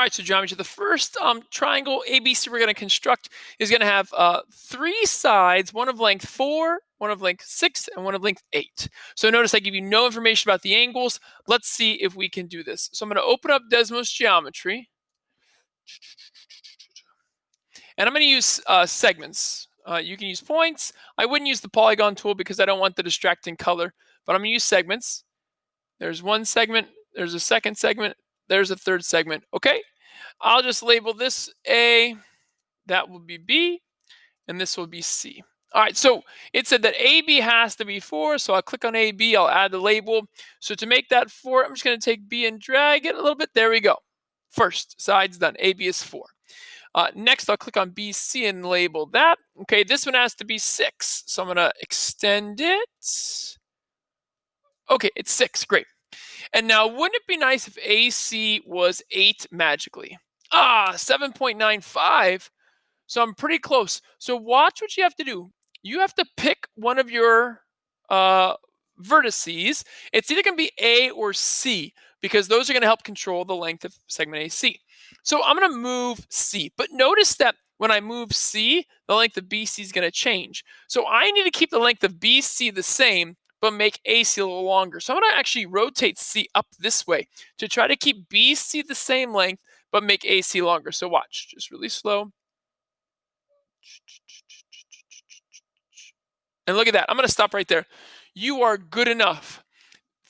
All right, so geometry, the first triangle ABC we're going to construct is going to have 3 sides, one of length 4, one of length 6, and one of length 8. So notice I give you no information about the angles. Let's see if we can do this. So I'm going to open up Desmos Geometry, and I'm going to use segments. You can use points. I wouldn't use the polygon tool because I don't want the distracting color, but I'm going to use segments. There's one segment, there's a second segment, there's a third segment. Okay, I'll just label this A, that will be B, and this will be C. All right, so it said that AB has to be 4, so I'll click on AB, I'll add the label. So to make that 4, I'm just going to take B and drag it a little bit. There we go. First side's done. AB is 4. Next, I'll click on BC and label that. Okay, this one has to be 6, so I'm going to extend it. Okay, it's 6. Great. And now, wouldn't it be nice if AC was 8 magically? 7.95. So I'm pretty close. So watch what you have to do. You have to pick one of your vertices. It's either going to be A or C because those are going to help control the length of segment AC. So I'm going to move C. But notice that when I move C, the length of BC is going to change. So I need to keep the length of BC the same, but make AC a little longer. So I'm going to actually rotate C up this way to try to keep BC the same length, but make AC longer. So watch, just really slow. And look at that. I'm going to stop right there. You are good enough.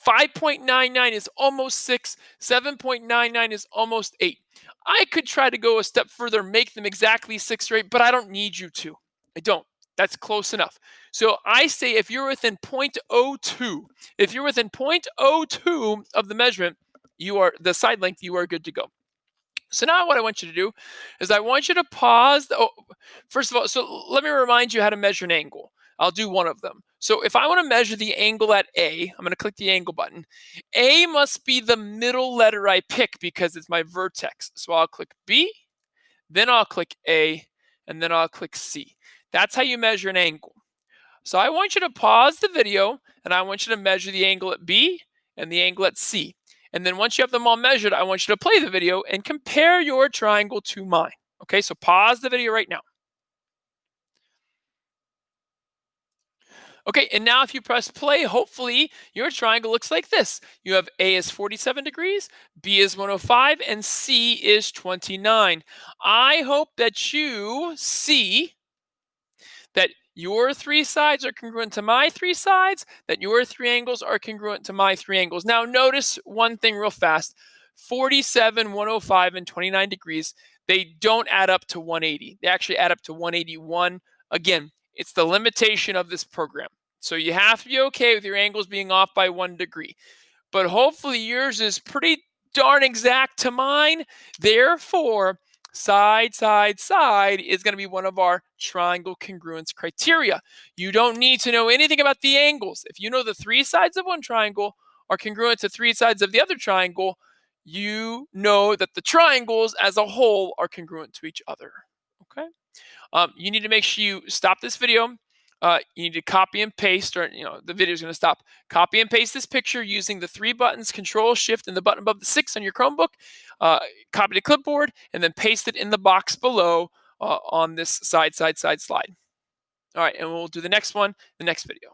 5.99 is almost 6. 7.99 is almost 8. I could try to go a step further, make them exactly 6 or 8, but I don't need you to. I don't. That's close enough. So I say if you're within 0.02, if you're within 0.02 of the measurement, you are the side length, you are good to go. So now what I want you to do is I want you to pause. First of all, so let me remind you how to measure an angle. I'll do one of them. So if I want to measure the angle at A, I'm going to click the angle button. A must be the middle letter I pick because it's my vertex. So I'll click B, then I'll click A, and then I'll click C. That's how you measure an angle. So I want you to pause the video, and I want you to measure the angle at B and the angle at C. And then once you have them all measured, I want you to play the video and compare your triangle to mine. Okay, so pause the video right now. Okay, and now if you press play, hopefully your triangle looks like this. You have A is 47 degrees, B is 105, and C is 29. I hope that you see that your 3 sides are congruent to my 3 sides, that your 3 angles are congruent to my 3 angles. Now notice one thing real fast. 47, 105, and 29 degrees, they don't add up to 180. They actually add up to 181. Again, it's the limitation of this program. So you have to be okay with your angles being off by 1 degree. But hopefully yours is pretty darn exact to mine. Therefore, side, side, side is going to be one of our triangle congruence criteria. You don't need to know anything about the angles. If you know the 3 sides of one triangle are congruent to 3 sides of the other triangle, you know that the triangles as a whole are congruent to each other. Okay. You need to make sure you stop this video. You need to copy and paste, or the video is going to stop. Copy and paste this picture using the 3 buttons, Control, Shift, and the button above the 6 on your Chromebook. Copy to clipboard, and then paste it in the box below on this side slide. All right, and we'll do the next one, the next video.